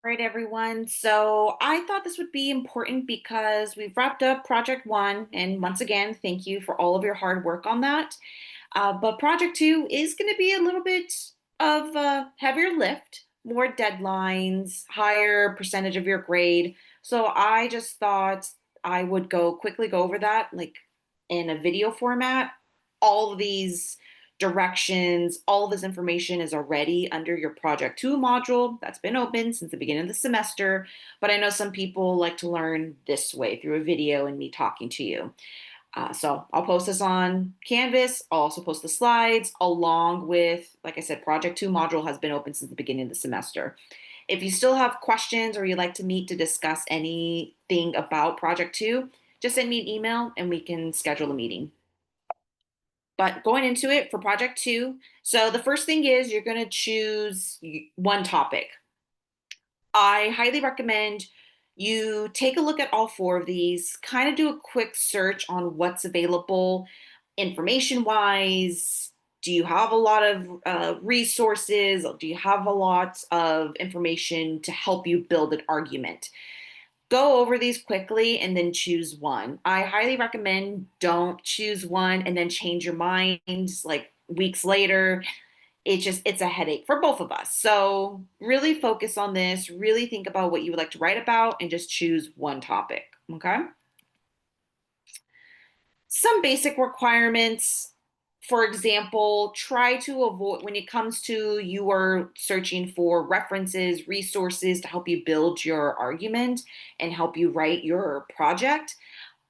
All right, everyone. So I thought this would be important because we've wrapped up Project One. And once again, thank you for all of your hard work on that. But Project Two is going to be a little bit of a heavier lift, more deadlines, higher percentage of your grade. So I just thought I would quickly go over that, like in a video format. All of these directions, all of this information is already under your Project 2 module that's been open since the beginning of the semester. But I know some people like to learn this way through a video and me talking to you. So I'll post this on Canvas. I'll also post the slides along with, like I said, Project 2 module has been open since the beginning of the semester. If you still have questions or you'd like to meet to discuss anything about Project 2, just send me an email and we can schedule a meeting. But going into it for Project 2, so the first thing is you're going to choose one topic. I highly recommend you take a look at all four of these, kind of do a quick search on what's available information wise. Do you have a lot of resources? Do you have a lot of information to help you build an argument? Go over these quickly and then choose one. I highly recommend don't choose one and then change your mind like weeks later. It's a headache for both of us. So really focus on this, really think about what you would like to write about and just choose one topic, okay? Some basic requirements. For example, try to avoid when it comes to you are searching for references, resources to help you build your argument and help you write your project.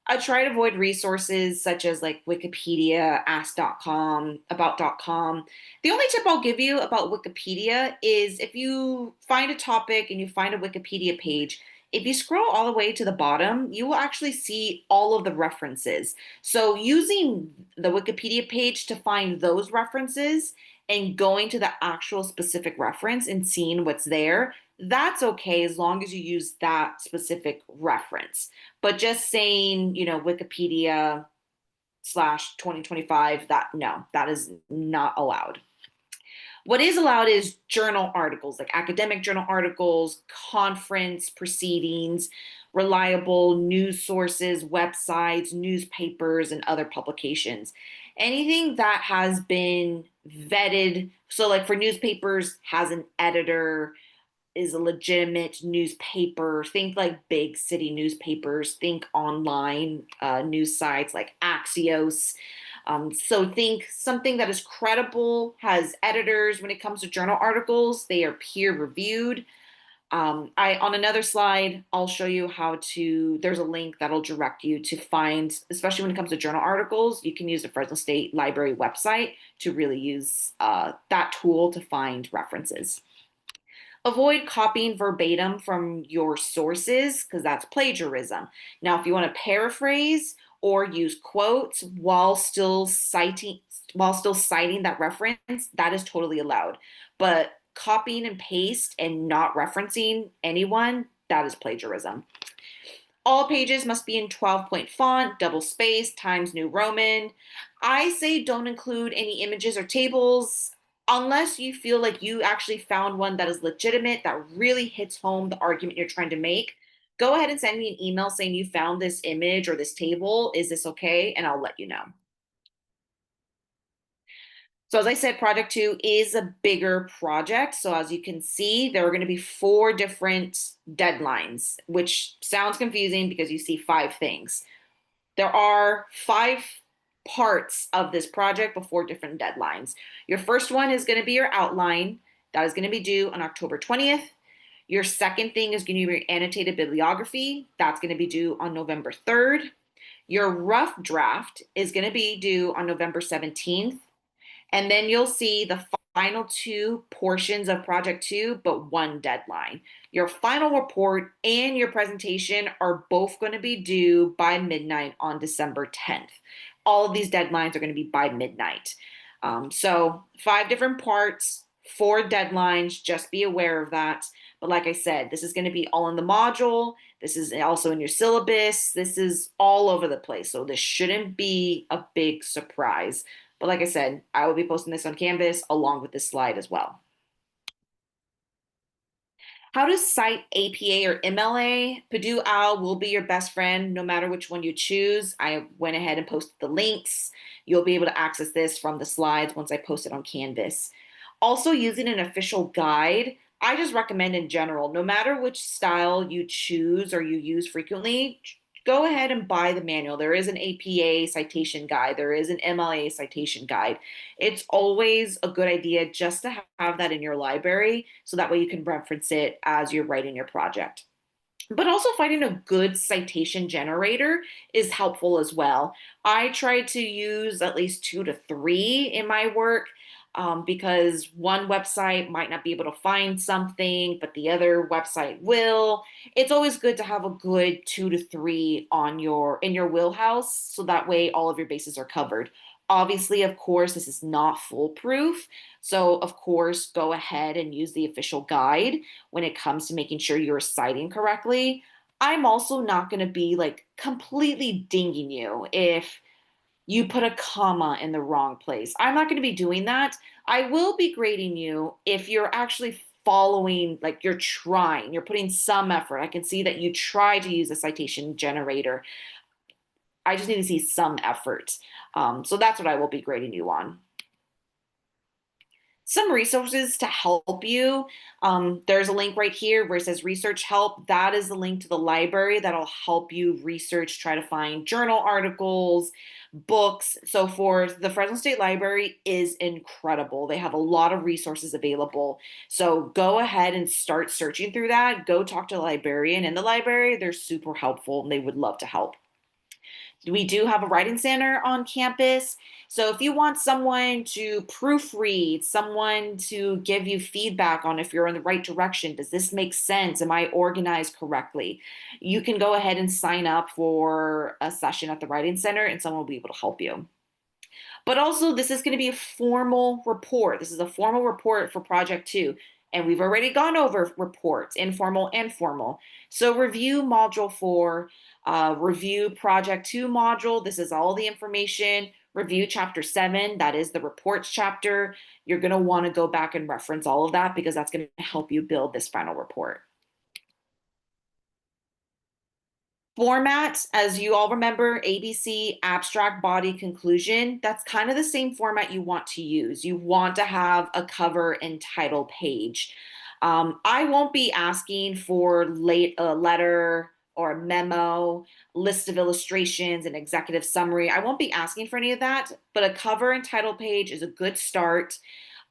I try to avoid resources such as like Wikipedia, ask.com, about.com. The only tip I'll give you about Wikipedia is if you find a topic and you find a Wikipedia page, if you scroll all the way to the bottom, you will actually see all of the references. So using the Wikipedia page to find those references and going to the actual specific reference and seeing what's there, that's okay as long as you use that specific reference. But just saying, Wikipedia slash 2025, that no, that is not allowed. What is allowed is journal articles, like academic journal articles, conference proceedings, reliable news sources, websites, newspapers, and other publications. Anything that has been vetted, so like for newspapers, has an editor, is a legitimate newspaper. Think like big city newspapers. Think online news sites like Axios. So think something that is credible, has editors. When it comes to journal articles, they are peer reviewed. I on another slide, I'll show you how to. There's a link that'll direct you to find, especially when it comes to journal articles. You can use the Fresno State Library website to really use that tool to find references. Avoid copying verbatim from your sources because that's plagiarism. Now, if you want to paraphrase or use quotes while still citing that reference, that is totally allowed. But copying and paste and not referencing anyone, that is plagiarism. All pages must be in 12-point font, double space, Times New Roman. I say don't include any images or tables unless you feel like you actually found one that is legitimate, that really hits home the argument you're trying to make. Go ahead and send me an email saying you found this image or this table. Is this okay? And I'll let you know. So as I said, Project 2 is a bigger project. So as you can see, there are going to be four different deadlines, which sounds confusing because you see five things. There are five parts of this project before different deadlines. Your first one is going to be your outline. That is going to be due on October 20th. Your second thing is going to be your annotated bibliography. That's going to be due on November 3rd. Your rough draft is going to be due on November 17th. And then you'll see the final two portions of Project 2, but one deadline. Your final report and your presentation are both going to be due by midnight on December 10th. All of these deadlines are going to be by midnight. So, five different parts, four deadlines. Just be aware of that. But like I said, this is going to be all in the module. This is also in your syllabus. This is all over the place. So, this shouldn't be a big surprise. But like I said, I will be posting this on Canvas along with this slide as well. How to cite APA or MLA? Purdue OWL will be your best friend no matter which one you choose. I went ahead and posted the links. You'll be able to access this from the slides once I post it on Canvas. Also, using an official guide, I just recommend in general, no matter which style you choose or you use frequently, go ahead and buy the manual. There is an APA citation guide, there is an MLA citation guide. It's always a good idea just to have that in your library so that way you can reference it as you're writing your project. But also finding a good citation generator is helpful as well. I try to use at least two to three in my work because one website might not be able to find something, but the other website will. It's always good to have a good two to three on your in your wheelhouse, so that way all of your bases are covered. Obviously, of course, this is not foolproof. So, of course, go ahead and use the official guide when it comes to making sure you're citing correctly. I'm also not going to be like completely dinging you if you put a comma in the wrong place. I'm not going to be doing that. I will be grading you if you're actually following, like you're trying, you're putting some effort. I can see that you try to use a citation generator. I just need to see some effort. So that's what I will be grading you on. Some resources to help you. There's a link right here where it says research help. That is the link to the library that'll help you research, try to find journal articles, books, so forth. The Fresno State Library is incredible. They have a lot of resources available. So go ahead and start searching through that. Go talk to a librarian in the library. They're super helpful and they would love to help. We do have a writing center on campus. So if you want someone to proofread, someone to give you feedback on if you're in the right direction, does this make sense? Am I organized correctly? You can go ahead and sign up for a session at the writing center and someone will be able to help you. But also, this is going to be a formal report. This is a formal report for Project 2. And we've already gone over reports, informal and formal. So review Module 4, review Project 2 module. This is all the information. Review Chapter 7, that is the reports chapter. You're going to want to go back and reference all of that because that's going to help you build this final report. Format, as you all remember, ABC, abstract, body, conclusion. That's kind of the same format you want to use. You want to have a cover and title page. I won't be asking for a letter or a memo, list of illustrations, an executive summary. I won't be asking for any of that, but a cover and title page is a good start.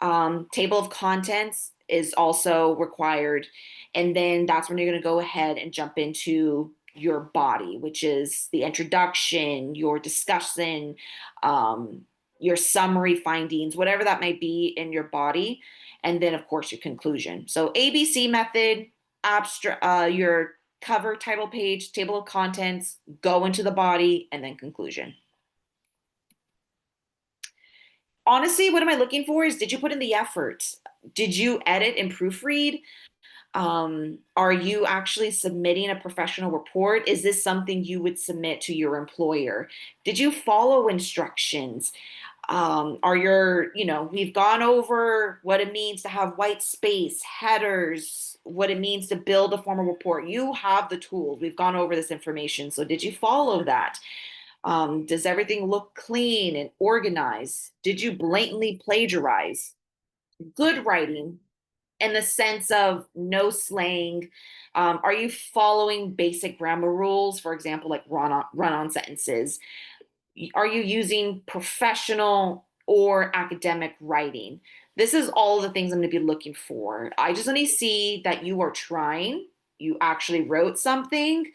Table of contents is also required. And then that's when you're going to go ahead and jump into your body, which is the introduction, your discussion, your summary findings, whatever that might be in your body. And then, of course, your conclusion. So, ABC method, abstract, your cover, title page, table of contents, go into the body, and then conclusion. Honestly, what am I looking for is did you put in the effort? Did you edit and proofread? Are you actually submitting a professional report? Is this something you would submit to your employer? Did you follow instructions? We've gone over what it means to have white space, headers, what it means to build a formal report. You have the tools. We've gone over this information. So did you follow that? Does everything look clean and organized? Did you blatantly plagiarize? Good writing in the sense of no slang. Are you following basic grammar rules? For example, like run on sentences. Are you using professional or academic writing? This is all the things I'm going to be looking for. I just want to see that you are trying. You actually wrote something.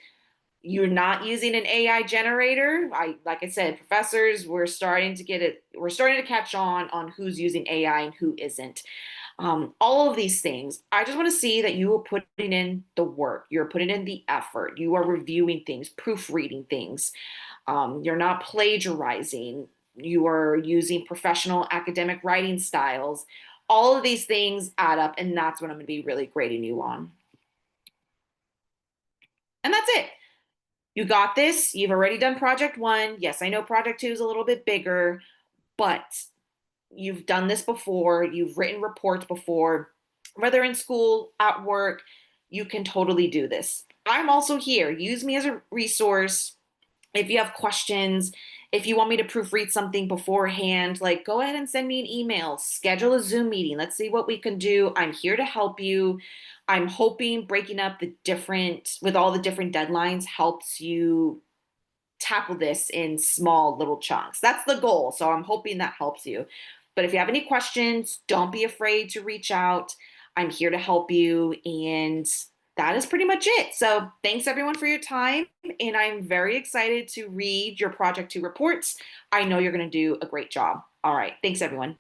You're not using an AI generator. Like I said, professors, we're starting to get it. We're starting to catch on who's using AI and who isn't. All of these things. I just want to see that you are putting in the work. You're putting in the effort. You are reviewing things, proofreading things. You're not plagiarizing. You are using professional academic writing styles. All of these things add up, and that's what I'm going to be really grading you on. And that's it. You got this. You've already done project 1. Yes, I know project 2 is a little bit bigger, but you've done this before. You've written reports before, whether in school, at work. you can totally do this. I'm also here. Use me as a resource. If you have questions, if you want me to proofread something beforehand, like go ahead and send me an email, schedule a Zoom meeting. Let's see what we can do. I'm here to help you. I'm hoping breaking up the different, with all the different deadlines helps you tackle this in small little chunks. That's the goal. So I'm hoping that helps you. But if you have any questions, don't be afraid to reach out. I'm here to help you. And that is pretty much it. So thanks everyone for your time. And I'm very excited to read your Project 2 reports. I know you're going to do a great job. All right. Thanks everyone.